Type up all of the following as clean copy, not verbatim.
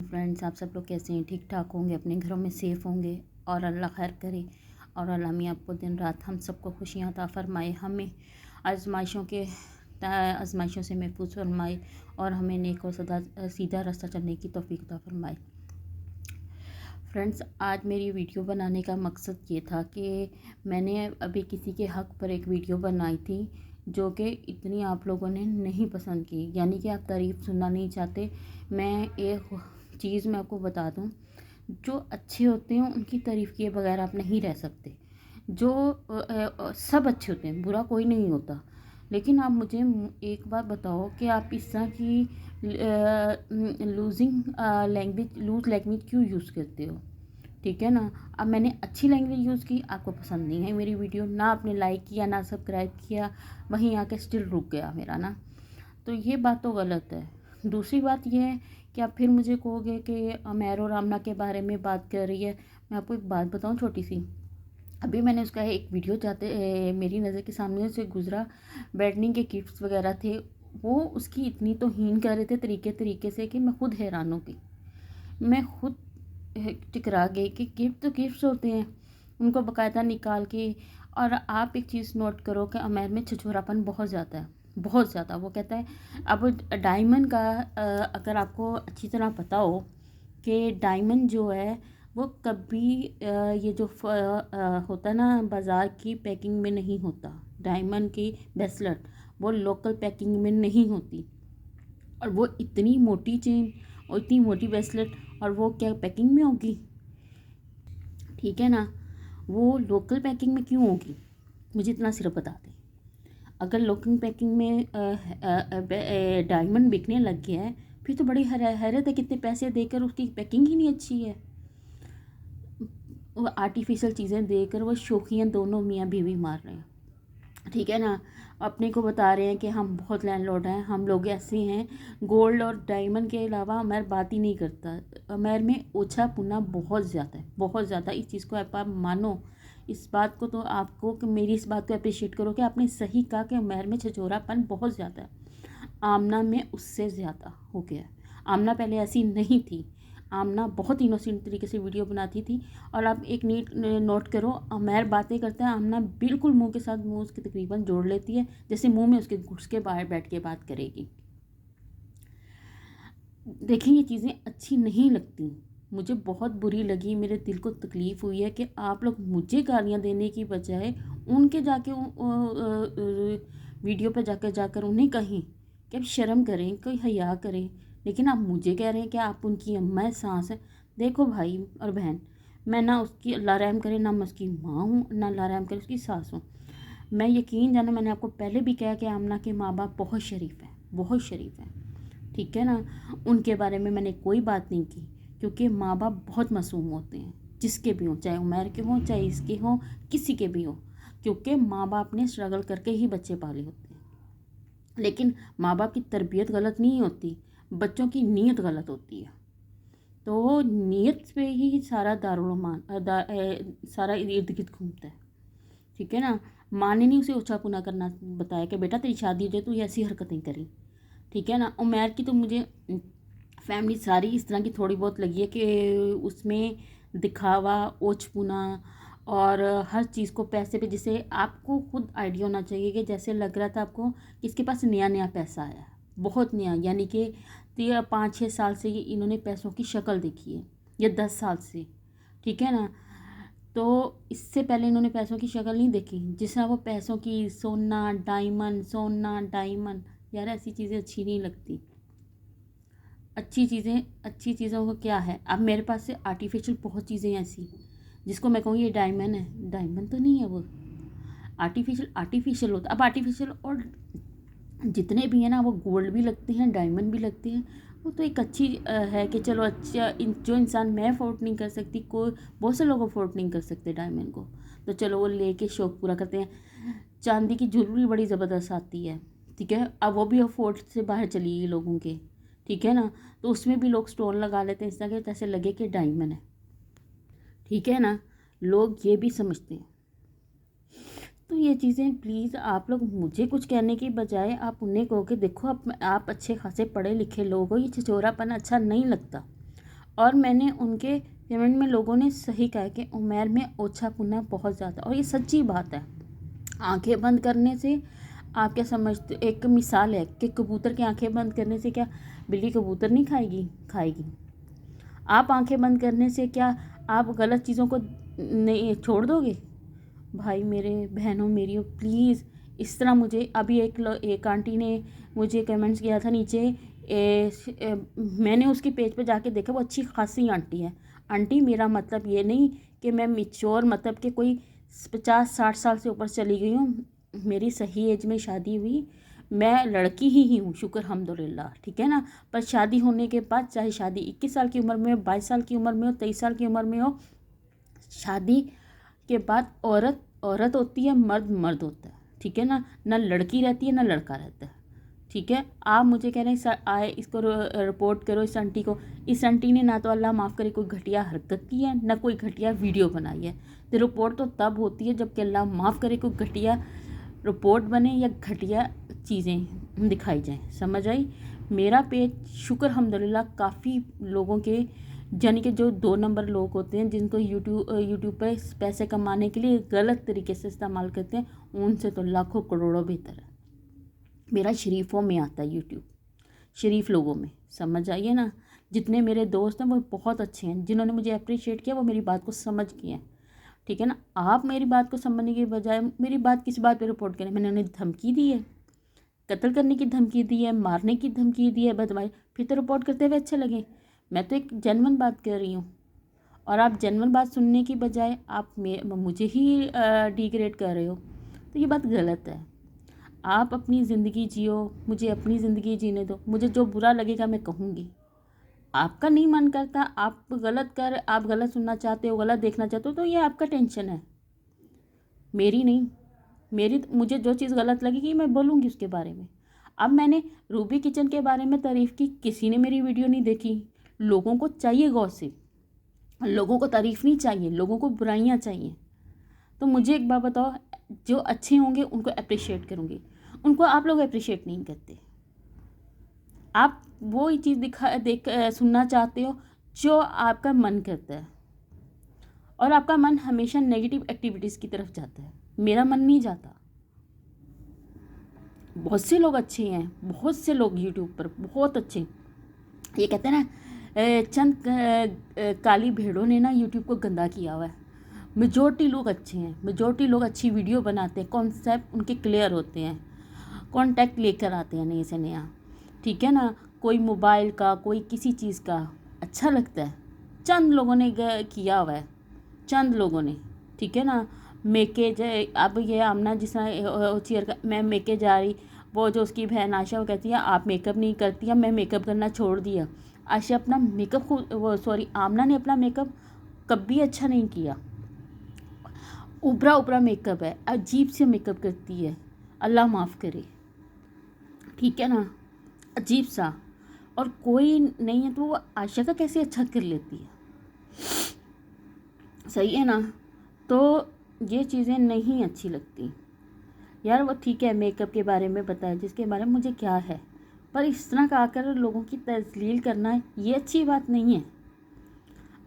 Friends, आप सब लोग कैसे हैं? ठीक ठाक होंगे, अपने घरों में सेफ़ होंगे और अल्लाह खैर करे और अल्लाह मियाँ आपको दिन रात हम सबको खुशियाँ अता फ़रमाए, हमें आज़माइशों से महफूज फरमाए और हमें नेक और सीधा रास्ता चलने की तौफीक अता फ़रमाए। फ्रेंड्स, आज मेरी वीडियो बनाने का मकसद ये था कि मैंने अभी किसी के हक़ पर एक वीडियो बनाई थी जो कि इतनी आप लोगों ने नहीं पसंद की, यानी कि आप तारीफ़ सुनना नहीं चाहते। मैं एक चीज़ मैं आपको बता दूं, जो अच्छे होते हैं उनकी तारीफ़ किए बगैर आप नहीं रह सकते। जो सब अच्छे होते हैं, बुरा कोई नहीं होता। लेकिन आप मुझे एक बात बताओ कि आप इस तरह की लूज़ लैंग्वेज क्यों यूज़ करते हो? ठीक है ना। अब मैंने अच्छी लैंग्वेज यूज़ की, आपको पसंद नहीं है मेरी वीडियो, ना आपने लाइक किया ना सब्सक्राइब किया, वहीं आके स्टिल रुक गया मेरा ना, तो ये बात तो गलत है। दूसरी बात ये है कि आप फिर मुझे कहोगे कि अमेर और आमना के बारे में बात कर रही है। मैं आपको एक बात बताऊं छोटी सी। अभी मैंने उसका एक वीडियो मेरी नज़र के सामने से गुजरा, वेडनिंग के गिफ्ट्स वगैरह थे, वो उसकी इतनी तौहीन कर रहे थे तरीके से कि मैं खुद हैरान हो गई। मैं खुद टिकरा गई कि गिफ्ट तो गिफ्ट्स होते हैं, उनको बाकायदा निकाल के। और आप एक चीज़ नोट करो कि अमेर में छिछोरापन बहुत ज़्यादा है, बहुत ज़्यादा। वो कहता है, अब डायमंड का अगर आपको अच्छी तरह पता हो कि डायमंड जो है वो कभी ये जो होता है ना बाज़ार की पैकिंग में नहीं होता। डायमंड की ब्रेसलेट वो लोकल पैकिंग में नहीं होती, और वो इतनी मोटी चेन और इतनी मोटी ब्रेसलेट, और वो क्या पैकिंग में होगी? ठीक है ना। वो लोकल पैकिंग में क्यों होगी? मुझे इतना सिर्फ बता दें। अगर लोकल पैकिंग में डायमंड बिकने लग गया है, फिर तो बड़ी हैरत है, कितने पैसे देकर उसकी पैकिंग ही नहीं अच्छी है। वो आर्टिफिशियल चीज़ें देकर वो शौकियाँ दोनों मियाँ बीवी मार रहे हैं। ठीक है ना। अपने को बता रहे हैं कि हम बहुत लैंडलॉर्ड हैं, हम लोग ऐसे हैं। गोल्ड और डायमंड के अलावा अमेर बात ही नहीं करता। अमेर में ओछा पुना बहुत ज़्यादा है, बहुत ज़्यादा। इस चीज़ को आप मानो, इस बात को तो आपको कि मेरी इस बात को अप्रिशिएट करो कि आपने सही कहा कि अमेर में छिछोरापन बहुत ज़्यादा है। आमना में उससे ज़्यादा हो गया है। आमना पहले ऐसी नहीं थी। आमना बहुत इनोसेंट तरीके से वीडियो बनाती थी। और आप एक नोट करो, अमेर बातें करता है, आमना बिल्कुल मुंह के साथ मुंह उसके तकरीबन जोड़ लेती है, जैसे मुंह में उसके घुस के बाहर बैठ के बात करेगी। देखिए, ये चीज़ें अच्छी नहीं लगती, मुझे बहुत बुरी लगी, मेरे दिल को तकलीफ़ हुई है कि आप लोग मुझे गालियाँ देने की बजाय उनके जाके वीडियो पे जाकर उन्हें कहें कि आप शर्म करें, कोई हया करें। लेकिन आप मुझे कह रहे हैं कि आप उनकी अम्मा सास है। देखो भाई और बहन, मैं ना उसकी अल्लाह रहम करे, ना मैं उसकी माँ हूँ, ना अल्लाह रहम करे उसकी सास हूँ। मैं यकीन जाना, मैंने आपको पहले भी कहा कि आमना के माँ बाप बहुत शरीफ हैं, बहुत शरीफ हैं। ठीक है ना। उनके बारे में मैंने कोई बात नहीं की, क्योंकि माँ बाप बहुत मासूम होते हैं, जिसके भी हों, चाहे उमर के हों, चाहे इसके हों, किसी के भी हों, क्योंकि माँ बाप ने स्ट्रगल करके ही बच्चे पाले होते हैं। लेकिन माँ बाप की तरबियत गलत नहीं होती, बच्चों की नीयत गलत होती है। तो नीयत पे ही सारा सारा इर्द गिर्द घूमता है। ठीक है ना। माँ ने नहीं उसे ऊँचा पुना करना बताया कि बेटा तेरी शादी हो जाए तो ऐसी हरकतें करी। ठीक है ना। उमर की तो मुझे फैमिली सारी इस तरह की थोड़ी बहुत लगी है कि उसमें दिखावा, ओछपुना और हर चीज़ को पैसे पे, जिसे आपको खुद आइडिया होना चाहिए कि जैसे लग रहा था आपको कि इसके पास नया नया पैसा आया, बहुत नया, यानी कि 5-6 साल से ये इन्होंने पैसों की शक्ल देखी है, या 10 साल से। ठीक है ना। तो इससे पहले इन्होंने पैसों की शक्ल नहीं देखी। जिस तरह वो पैसों की सोना डायमंड, सोना डायमंड, यार ऐसी चीज़ें अच्छी नहीं लगती। अच्छी चीज़ों को क्या है, अब मेरे पास से आर्टिफिशियल बहुत चीज़ें ऐसी जिसको मैं कहूँ ये डायमंड है, डायमंड तो नहीं है वो। आर्टिफिशियल होता। अब आर्टिफिशियल और जितने भी हैं ना, वो गोल्ड भी लगते हैं, डायमंड भी लगते हैं। वो तो एक अच्छी है कि चलो अच्छा, जो इंसान मैं अफोर्ड नहीं कर सकती, कोई बहुत से लोग अफोर्ड नहीं कर सकते डायमंड को, तो चलो वो लेके शौक पूरा करते हैं। चांदी की ज्वेलरी बड़ी ज़बरदस्त आती है। ठीक है। अब वो भी अफोर्ड से बाहर चली गई लोगों के। ठीक है ना। तो उसमें भी लोग स्टोन लगा लेते हैं इस तरह के, जैसे लगे कि डायमंड है। ठीक है ना। लोग ये भी समझते हैं। तो ये चीज़ें प्लीज़ आप लोग मुझे कुछ कहने की बजाय आप उन्हें कहो कि देखो, आप अच्छे खासे पढ़े लिखे लोग हो, ये छिछोरापन अच्छा नहीं लगता। और मैंने उनके कमेंट में लोगों ने सही कहा कि उमैर में ओछा पुना बहुत ज़्यादा, और ये सच्ची बात है। आंखें बंद करने से आप क्या समझते, एक मिसाल है कि कबूतर की आंखें बंद करने से क्या बिल्ली कबूतर नहीं खाएगी। आप आंखें बंद करने से क्या आप गलत चीज़ों को नहीं छोड़ दोगे? भाई मेरे बहनों मेरी प्लीज़ इस तरह मुझे अभी एक आंटी ने मुझे कमेंट्स किया था नीचे, मैंने उसकी पेज पे जाके देखा, वो अच्छी खासी आंटी है। आंटी मेरा मतलब ये नहीं कि मैं मैच्योर मतलब कि कोई 50-60 साल से ऊपर चली गई हूँ, मेरी सही एज में शादी हुई, मैं लड़की ही हूँ शुक्र हम्दुलिल्लाह, ठीक है ना। पर शादी होने के बाद चाहे शादी 21 साल की उम्र में हो, 22 साल की उम्र में हो, 23 साल की उम्र में हो, शादी के बाद औरत औरत होती है, मर्द मर्द होता है, ठीक है ना। ना लड़की रहती है ना लड़का रहता है, ठीक है। आप मुझे कह रहे हैं आए इसको रिपोर्ट करो इस आंटी को। इस आंटी ने ना तो अल्लाह माफ़ करे कोई घटिया हरकत की है, ना कोई घटिया वीडियो बनाई है। तो रिपोर्ट तो तब होती है जबकि अल्लाह माफ़ करे कोई घटिया रिपोर्ट बने या घटिया चीज़ें दिखाई जाएँ, समझ आई। मेरा पेज शुक्र हम्दुलिल्लाह काफ़ी लोगों के, यानी कि जो 2 नंबर लोग होते हैं जिनको यूट्यूब पे पैसे कमाने के लिए गलत तरीके से इस्तेमाल करते हैं, उनसे तो लाखों करोड़ों बेहतर है। मेरा शरीफों में आता है यूट्यूब, शरीफ लोगों में, समझ आइए ना। जितने मेरे दोस्त हैं वो बहुत अच्छे हैं, जिन्होंने मुझे अप्रिशिएट किया वो मेरी बात को समझ गए हैं, ठीक है ना। आप मेरी बात को समझने के बजाय मेरी बात किस बात पे रिपोर्ट करें? मैंने उन्हें धमकी दी है, कत्ल करने की धमकी दी है, मारने की धमकी दी है, बदमाश, फिर तो रिपोर्ट करते हुए अच्छे लगे। मैं तो एक जेन्युइन बात कर रही हूँ, और आप जेन्युइन बात सुनने की बजाय आप मुझे ही डिग्रेड कर रहे हो, तो ये बात गलत है। आप अपनी ज़िंदगी जियो, मुझे अपनी ज़िंदगी जीने दो, मुझे जो बुरा लगेगा मैं कहूँगी। आपका नहीं मन करता, आप गलत सुनना चाहते हो, गलत देखना चाहते हो, तो ये आपका टेंशन है, मेरी नहीं। मुझे जो चीज़ गलत लगेगी मैं बोलूँगी उसके बारे में। अब मैंने रूबी किचन के बारे में तारीफ़ की, किसी ने मेरी वीडियो नहीं देखी। लोगों को चाहिए गॉसिप, लोगों को तारीफ़ नहीं चाहिए, लोगों को बुराइयाँ चाहिए। तो मुझे एक बात बताओ, जो अच्छे होंगे उनको अप्रिशिएट करूँगी, उनको आप लोग अप्रिशिएट नहीं करते। आप वो ही चीज़ सुनना चाहते हो जो आपका मन करता है, और आपका मन हमेशा नेगेटिव एक्टिविटीज़ की तरफ जाता है, मेरा मन नहीं जाता। बहुत से लोग अच्छे हैं, बहुत से लोग यूट्यूब पर बहुत अच्छे, ये कहते हैं ना चंद काली भेड़ों ने ना यूट्यूब को गंदा किया हुआ है। मेजॉरिटी लोग अच्छे हैं, मेजॉरिटी लोग अच्छी वीडियो बनाते हैं, कॉन्सेप्ट उनके क्लियर होते हैं, कॉन्टेक्ट लेकर आते हैं नए से नया, ठीक है ना। कोई मोबाइल का, कोई किसी चीज़ का अच्छा लगता है, चंद लोगों ने किया हुआ है, चंद लोगों ने, ठीक है ना। मेके अब ये आमना जिस चेयर का मैं मेके जा रही, वो जो उसकी बहन आशा वो कहती है आप मेकअप नहीं करती है, मैं मेकअप करना छोड़ दिया। आशा अपना मेकअप आमना ने अपना मेकअप कभी अच्छा नहीं किया, उभरा मेकअप है, अजीब से मेकअप करती है, अल्लाह माफ़ करे, ठीक है ना, अजीब सा। और कोई नहीं है तो वो आशा का कैसे अच्छा कर लेती है, सही है ना। तो ये चीज़ें नहीं अच्छी लगती यार। वो ठीक है मेकअप के बारे में बताया, जिसके बारे में मुझे क्या है, पर इस तरह का आकर लोगों की तजलील करना ये अच्छी बात नहीं है।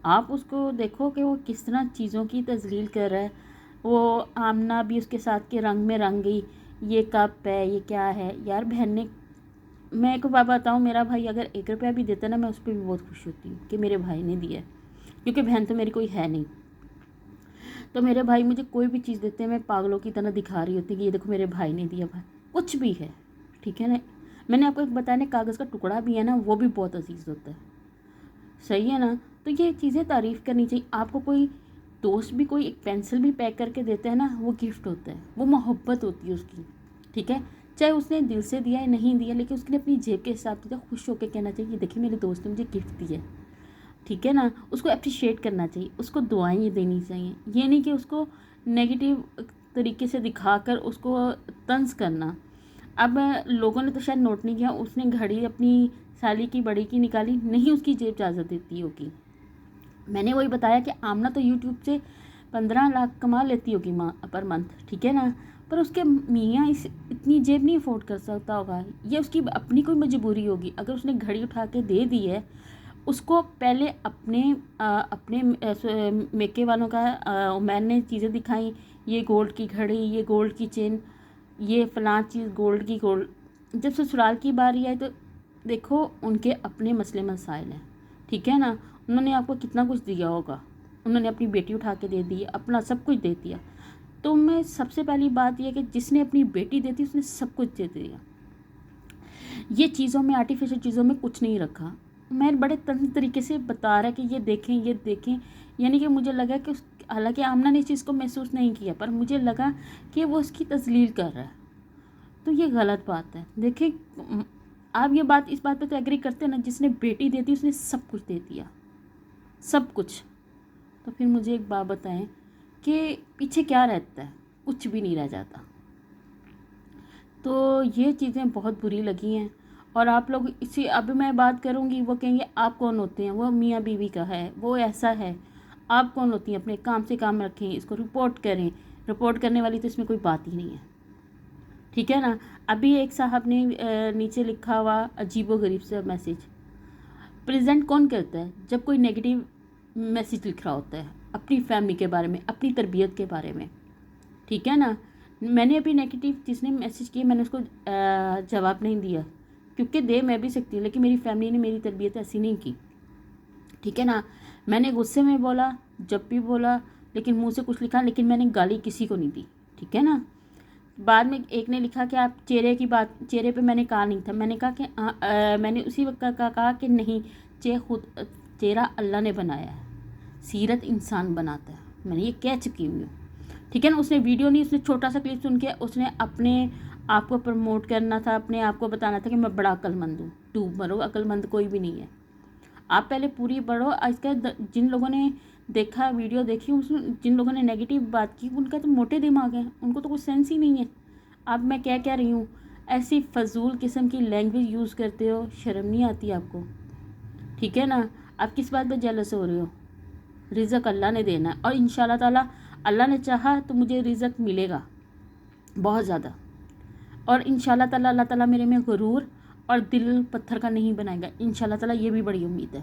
आप उसको देखो कि वो किस तरह चीज़ों की तजलील कर रहा है। वो आमना भी उसके साथ के रंग में रंग गई, ये कप है, ये क्या है यार। बहन ने, मैं एक बात बताऊँ, मेरा भाई अगर 1 रुपया भी देता ना, मैं उस पर भी बहुत खुश होती हूँ कि मेरे भाई ने दिया है, क्योंकि बहन तो मेरी कोई है नहीं। तो मेरे भाई मुझे कोई भी चीज़ देते हैं, मैं पागलों की तरह दिखा रही होती कि ये देखो मेरे भाई ने दिया, भाई कुछ भी है, ठीक है ना। मैंने आपको एक बताया ना, कागज़ का टुकड़ा भी है ना, वो भी बहुत अजीज़ होता है, सही है ना। तो ये चीज़ें तारीफ़ करनी चाहिए। आपको कोई दोस्त भी कोई एक पेंसिल भी पैक करके देता है ना, वो गिफ्ट होता है, वो मोहब्बत होती है उसकी, ठीक है। चाहे उसने दिल से दिया या नहीं दिया, लेकिन उसने अपनी जेब के हिसाब से खुश होकर कहना चाहिए देखिए मेरे दोस्त ने मुझे गिफ्ट दिया, ठीक है ना। उसको अप्रिशिएट करना चाहिए, उसको दुआएं देनी चाहिए, ये नहीं कि उसको नेगेटिव तरीके से दिखाकर उसको तंज करना। अब लोगों ने तो शायद नोट नहीं किया, उसने घड़ी अपनी साली की बड़ी की निकाली, नहीं उसकी जेब इजाज़त देती होगी। मैंने वही बताया कि आमना तो यूट्यूब से 15 लाख कमा लेती होगी पर मंथ, ठीक है ना। पर उसके मियाँ इतनी जेब नहीं अफोर्ड कर सकता होगा, ये उसकी अपनी कोई मजबूरी होगी। अगर उसने घड़ी उठा के दे दी है اس کو پہلے اپنے میکے والوں کا عمیر نے چیزیں دکھائیں، یہ گولڈ کی گھڑی، یہ گولڈ کی چین، یہ فلاں چیز گولڈ کی گولڈ۔ جب سسرال کی باری آئی تو دیکھو ان کے اپنے مسئلے مسائل ہیں، ٹھیک ہے نا، انہوں نے آپ کو کتنا کچھ دیا ہوگا، انہوں نے اپنی بیٹی اٹھا کے دے دی، اپنا سب کچھ دے دیا۔ تو میں سب سے پہلی بات یہ کہ جس نے اپنی بیٹی دے دی اس نے سب کچھ دے دیا، یہ چیزوں میں آرٹیفیشل چیزوں میں کچھ نہیں رکھا۔ میں بڑے طنز طریقے سے بتا رہا ہے کہ یہ دیکھیں یہ دیکھیں، یعنی کہ مجھے لگا کہ حالانکہ آمنہ نے اس چیز کو محسوس نہیں کیا، پر مجھے لگا کہ وہ اس کی تذلیل کر رہا ہے، تو یہ غلط بات ہے۔ دیکھیں آپ یہ اس بات پہ تو ایگری کرتے ہیں نا، جس نے بیٹی دے دی اس نے سب کچھ دے دیا، سب کچھ۔ تو پھر مجھے ایک بات بتائیں کہ پیچھے کیا رہتا ہے؟ کچھ بھی نہیں رہ جاتا۔ تو یہ چیزیں بہت بری لگی ہیں، اور آپ لوگ اب میں بات کروں گی، وہ کہیں گے آپ کون ہوتے ہیں، وہ میاں بیوی کا ہے، وہ ایسا ہے، آپ کون ہوتی ہیں، اپنے کام سے کام رکھیں، اس کو رپورٹ کریں، رپورٹ کرنے والی تو اس میں کوئی بات ہی نہیں ہے، ٹھیک ہے نا۔ ابھی ایک صاحب نے نیچے لکھا ہوا عجیب و غریب سے میسیج، پریزنٹ کون کرتا ہے جب کوئی نیگیٹیو میسیج لکھ رہا ہوتا ہے اپنی فیملی کے بارے میں، اپنی تربیت کے بارے میں، ٹھیک ہے نا۔ میں نے ابھی نیگیٹیو جس نے میسیج کیا میں نے اس کو جواب نہیں دیا، کیونکہ دے میں بھی سکتی ہوں، لیکن میری فیملی نے میری تربیت ایسی نہیں کی، ٹھیک ہے نا۔ میں نے غصے میں بولا، جب بھی بولا، لیکن منہ سے کچھ لکھا، لیکن میں نے گالی کسی کو نہیں دی، ٹھیک ہے نا۔ بعد میں ایک نے لکھا کہ آپ چہرے پہ میں نے کہا نہیں تھا، میں نے کہا کہ میں نے اسی وقت کہا کہ نہیں، چہرہ اللہ نے بنایا ہے، سیرت انسان بناتا ہے، میں نے یہ کہہ چکی ہوں، ٹھیک ہے نا۔ اس نے ویڈیو نہیں، اس نے چھوٹا سا کلپ سن کے اس نے اپنے آپ کو پروموٹ کرنا تھا، اپنے آپ کو بتانا تھا کہ میں بڑا عقل مند ہوں۔ ڈوب مرو، عقل مند کوئی بھی نہیں ہے، آپ پہلے پوری پڑھو۔ اس کا جن لوگوں نے دیکھا ویڈیو دیکھی، جن لوگوں نے نیگیٹو بات کی ان کا تو موٹے دماغ ہے، ان کو تو کچھ سینس ہی نہیں ہے۔ اب میں کیا رہی ہوں، ایسی فضول قسم کی لینگویج یوز کرتے ہو، شرم نہیں آتی آپ کو، ٹھیک ہے نا۔ آپ کس بات پہ جیلس ہو رہے ہو؟ رزق اللہ نے دینا ہے، اور انشاءاللہ تعالیٰ اللہ نے چاہا تو مجھے رزق ملے گا بہت زیادہ، اور انشاءاللہ تعالیٰ اللہ تعالیٰ میرے میں غرور اور دل پتھر کا نہیں بنائے گا، انشاءاللہ تعالیٰ یہ بھی بڑی امید ہے،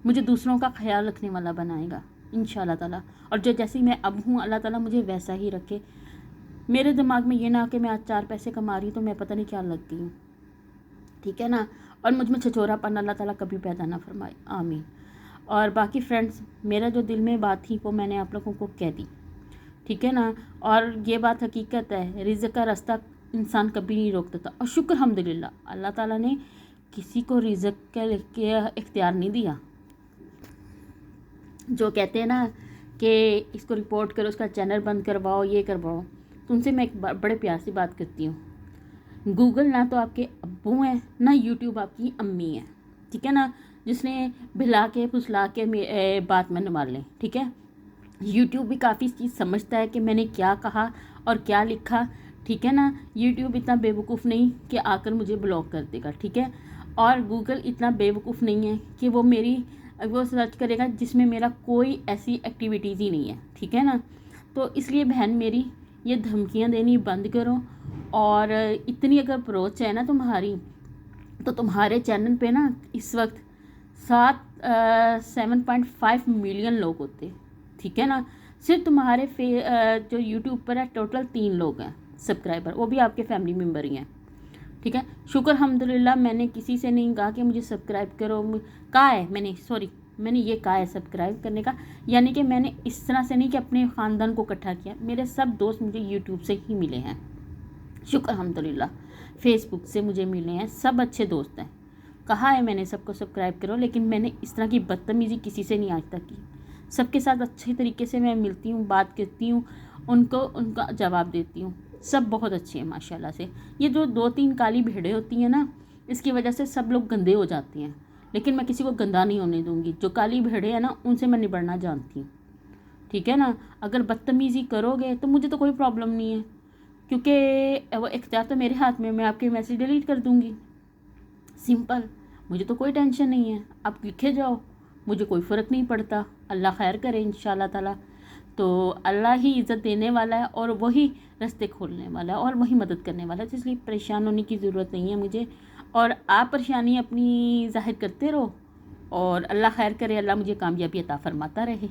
مجھے دوسروں کا خیال رکھنے والا بنائے گا انشاءاللہ تعالیٰ، اور جو جیسی میں اب ہوں اللہ تعالیٰ مجھے ویسا ہی رکھے۔ میرے دماغ میں یہ نہ کہ میں آج 4 پیسے کما رہی ہوں تو میں پتہ نہیں کیا لگتی ہوں، ٹھیک ہے نا، اور مجھ میں چھچورا پن اللہ تعالیٰ کبھی پیدا نہ فرمائے، آمین۔ اور باقی فرینڈز، میرا جو دل میں بات تھی وہ میں نے آپ لوگوں کو کہہ دی، ٹھیک ہے نا، اور یہ بات حقیقت ہے، رزق کا راستہ انسان کبھی نہیں روکتا تھا، اور شکر الحمدللہ اللہ تعالیٰ نے کسی کو رزق کے اختیار نہیں دیا۔ جو کہتے ہیں نا کہ اس کو رپورٹ کرو، اس کا چینل بند کرواؤ، یہ کرواؤ، تو ان سے میں ایک بڑے پیار سے بات کرتی ہوں، گوگل نہ تو آپ کے ابو ہیں، نہ یوٹیوب آپ کی امی ہیں، ٹھیک ہے نا، جس نے بھلا کے پھسلا کے بات میں نمال لیں، ٹھیک ہے۔ یوٹیوب بھی کافی چیز سمجھتا ہے کہ میں نے کیا کہا اور کیا لکھا، ٹھیک ہے نا۔ یوٹیوب اتنا بے وقوف نہیں کہ آ کر مجھے بلاک کر دے گا، ٹھیک ہے، اور گوگل اتنا بے وقوف نہیں ہے کہ وہ سرچ کرے گا جس میں میرا کوئی ایسی ایکٹیویٹیز ہی نہیں ہے، ٹھیک ہے نا۔ تو اس لیے بہن میری یہ دھمکیاں دینی بند کرو، اور اتنی اگر اپروچ ہے نا تمہاری، تو تمہارے چینل پہ نا اس وقت 7.5 ملین لوگ ہوتے، ٹھیک ہے نا، صرف تمہارے جو یوٹیوب پر ہے ٹوٹل 3 لوگ ہیں سبسکرائبر، وہ بھی آپ کے فیملی ممبر ہی ہیں، ٹھیک ہے۔ شکر الحمدللہ میں نے کسی سے نہیں کہا کہ مجھے سبسکرائب کرو، میں نے یہ کہا ہے سبسکرائب کرنے کا، یعنی کہ میں نے اس طرح سے نہیں کہ اپنے خاندان کو اکٹھا کیا، میرے سب دوست مجھے یوٹیوب سے ہی ملے ہیں، شکر الحمدللہ، فیس بک سے مجھے ملے ہیں، سب اچھے دوست ہیں، کہا ہے میں نے سب کو سبسکرائب کرو، لیکن میں نے اس طرح کی بدتمیزی کسی سے نہیں آج تک کی، سب کے ساتھ اچھے طریقے سے میں ملتی ہوں، بات کرتی ہوں، ان کا جواب دیتی ہوں، سب بہت اچھے ہیں ماشاءاللہ سے۔ یہ جو 2-3 کالی بھیڑیں ہوتی ہیں نا، اس کی وجہ سے سب لوگ گندے ہو جاتے ہیں، لیکن میں کسی کو گندا نہیں ہونے دوں گی، جو کالی بھیڑیں ہیں نا ان سے میں نبڑنا جانتی ہوں، ٹھیک ہے نا۔ اگر بدتمیزی کرو گے تو مجھے تو کوئی پرابلم نہیں ہے، کیونکہ وہ اختیار تو میرے ہاتھ میں آپ کے میسیج ڈیلیٹ کر دوں گی، سمپل، مجھے تو کوئی ٹینشن نہیں ہے، آپ لکھے جاؤ، مجھے کوئی فرق نہیں پڑتا، اللہ خیر کرے انشاءاللہ تعالیٰ۔ تو اللہ ہی عزت دینے والا ہے، اور وہی راستے کھولنے والا ہے، اور وہی مدد کرنے والا ہے، تو اس لیے پریشان ہونے کی ضرورت نہیں ہے مجھے، اور آپ پریشانی اپنی ظاہر کرتے رہو، اور اللہ خیر کرے، اللہ مجھے کامیابی عطا فرماتا رہے،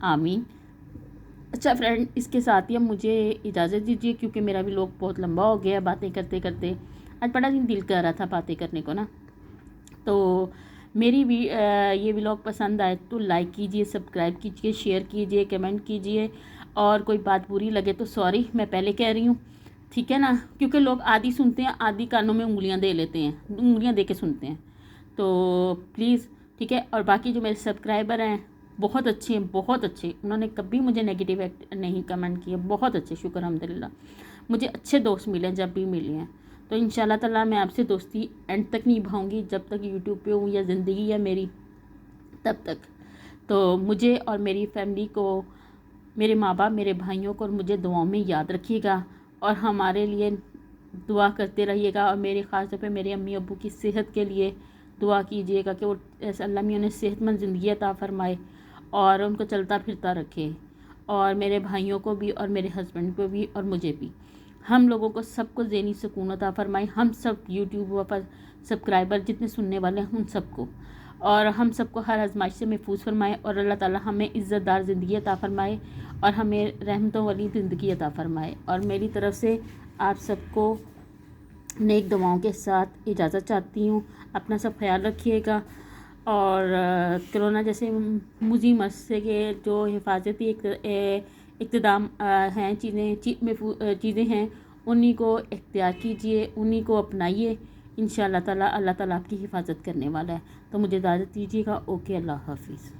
آمین۔ اچھا فرینڈ، اس کے ساتھ ہی اب مجھے اجازت دیجیے، کیونکہ میرا بھی لوگ بہت لمبا ہو گیا باتیں کرتے کرتے، آج بڑا دل کر رہا تھا باتیں کرنے کو نا۔ تو میری بھی یہ ولاگ پسند آئے تو لائک کیجئے، سبسکرائب کیجئے، شیئر کیجئے، کمنٹ کیجئے، اور کوئی بات بری لگے تو سوری، میں پہلے کہہ رہی ہوں، ٹھیک ہے نا، کیونکہ لوگ آدھی سنتے ہیں، آدھی کانوں میں انگلیاں دے لیتے ہیں، انگلیاں دے کے سنتے ہیں، تو پلیز ٹھیک ہے۔ اور باقی جو میرے سبسکرائبر ہیں بہت اچھے ہیں، بہت اچھے، انہوں نے کبھی مجھے نیگیٹیو نہیں کمنٹ کیا، بہت اچھے، شکر الحمدللہ، مجھے اچھے دوست ملے جب بھی ملے ہیں۔ تو انشاءاللہ تعالیٰ میں آپ سے دوستی اینڈ تک نبھاؤں گی، جب تک یوٹیوب پہ ہوں یا زندگی ہے میری تب تک۔ تو مجھے اور میری فیملی کو، میرے ماں باپ، میرے بھائیوں کو اور مجھے دعاؤں میں یاد رکھیے گا، اور ہمارے لیے دعا کرتے رہیے گا، اور میرے خاص طور پہ میرے امی ابو کی صحت کے لیے دعا کیجیے گا کہ وہ اللہ میاں انہیں صحت مند زندگی عطا فرمائے اور ان کو چلتا پھرتا رکھے، اور میرے بھائیوں کو بھی اور میرے ہسبینڈ کو بھی اور مجھے بھی، ہم لوگوں کو سب کو ذہنی سکون عطا فرمائے، ہم سب یوٹیوب پر سبسکرائبر جتنے سننے والے ہیں ان سب کو، اور ہم سب کو ہر آزمائش سے محفوظ فرمائے، اور اللہ تعالیٰ ہمیں عزت دار زندگی عطا فرمائے اور ہمیں رحمتوں والی زندگی عطا فرمائے۔ اور میری طرف سے آپ سب کو نیک دعاؤں کے ساتھ اجازت چاہتی ہوں، اپنا سب خیال رکھیے گا، اور کرونا جیسے مزی مسئلے کے جو حفاظتی اقتدام ہیں، چیزیں ہیں، انہی کو اختیار کیجئے، انہی کو اپنائیے، انشاءاللہ تعالیٰ اللہ تعالیٰ آپ کی حفاظت کرنے والا ہے۔ تو مجھے اجازت دیجیے گا، اوکے، اللہ حافظ۔